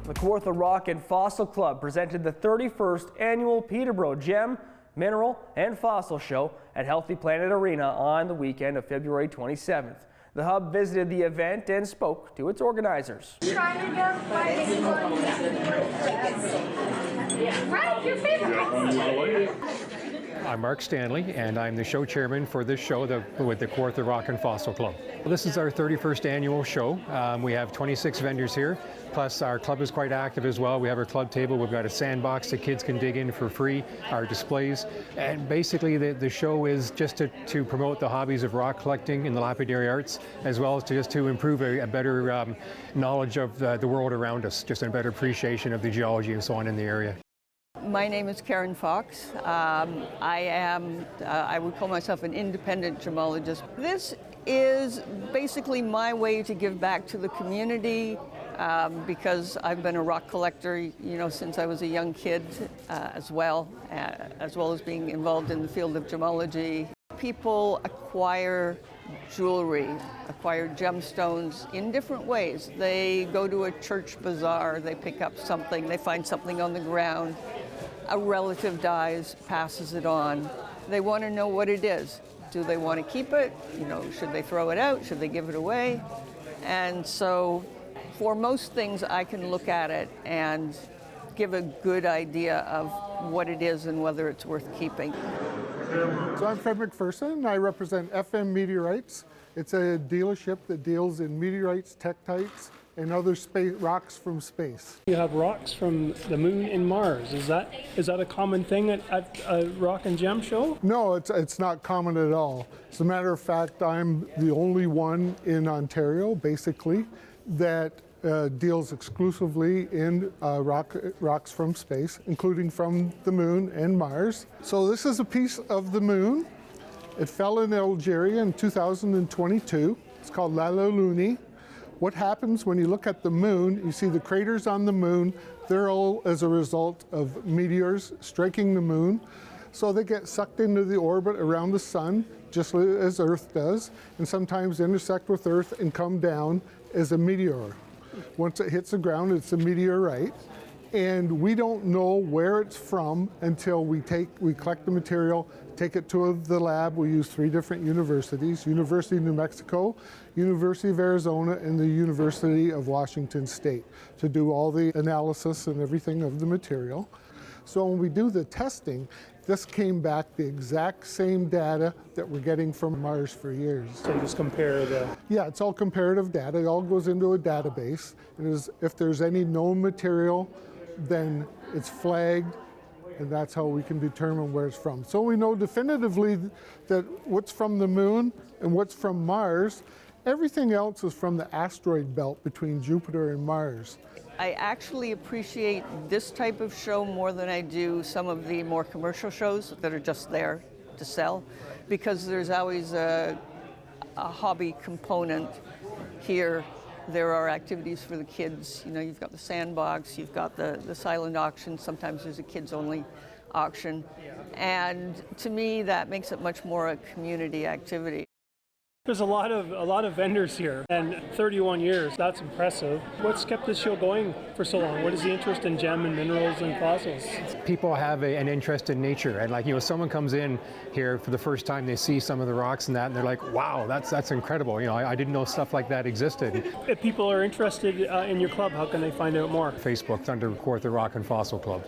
The Kawartha Rock and Fossil Club presented the 31st annual Peterborough Gem, Mineral and Fossil Show at Healthy Planet Arena on the weekend of February 27th. The Hub visited the event and spoke to its organizers. Right, your favorite. I'm Mark Stanley, and I'm the show chairman for this show with the Kawartha Rock and Fossil Club. This is our 31st annual show. We have 26 vendors here, plus our club is quite active as well. We have our club table, we've got a sandbox that kids can dig in for free, our displays, and basically the show is just to promote the hobbies of rock collecting and the lapidary arts, as well as just to improve a better knowledge of the world around us, just a better appreciation of the geology and so on in the area. My name is Karen Fox. I would call myself an independent gemologist. This is basically my way to give back to the community because I've been a rock collector, since I was a young kid as well as being involved in the field of gemology. People acquire jewelry, acquire gemstones in different ways. They go to a church bazaar, they pick up something, they find something on the ground. A relative dies, passes it on. They want to know what it is. Do they want to keep it? Should they throw it out? Should they give it away? And so for most things, I can look at it and give a good idea of what it is and whether it's worth keeping. So I'm Fred McPherson. I represent FM Meteorites. It's a dealership that deals in meteorites, tektites, and other rocks from space. You have rocks from the moon and Mars. Is that a common thing at a rock and gem show? No, it's not common at all. As a matter of fact, I'm the only one in Ontario, basically, that deals exclusively in rocks from space, including from the moon and Mars. So this is a piece of the moon. It fell in Algeria in 2022. It's called Lalo Luni. What happens when you look at the moon, you see the craters on the moon, they're all as a result of meteors striking the moon. So they get sucked into the orbit around the sun, just as Earth does, and sometimes intersect with Earth and come down as a meteor. Once it hits the ground, it's a meteorite. And we don't know where it's from until we collect the material, take it to the lab. We use 3 different universities, University of New Mexico, University of Arizona, and the University of Washington State to do all the analysis and everything of the material. So when we do the testing, this came back the exact same data that we're getting from Mars for years. So you just compare the... Yeah, it's all comparative data. It all goes into a database. If there's any known material, then it's flagged, and that's how we can determine where it's from. So we know definitively that what's from the moon and what's from Mars, everything else is from the asteroid belt between Jupiter and Mars. I actually appreciate this type of show more than I do some of the more commercial shows that are just there to sell, because there's always a hobby component here. There are activities for the kids. You've got the sandbox, you've got the silent auction. Sometimes there's a kids-only auction. And to me, that makes it much more a community activity. There's a lot of vendors here, and 31 years, that's impressive. What's kept this show going for so long? What is the interest in gem and minerals and fossils? People have an interest in nature, and someone comes in here for the first time, they see some of the rocks and that, and they're like, wow, that's incredible. I didn't know stuff like that existed. If people are interested in your club, how can they find out more? Facebook under Kawartha Rock and Fossil Club.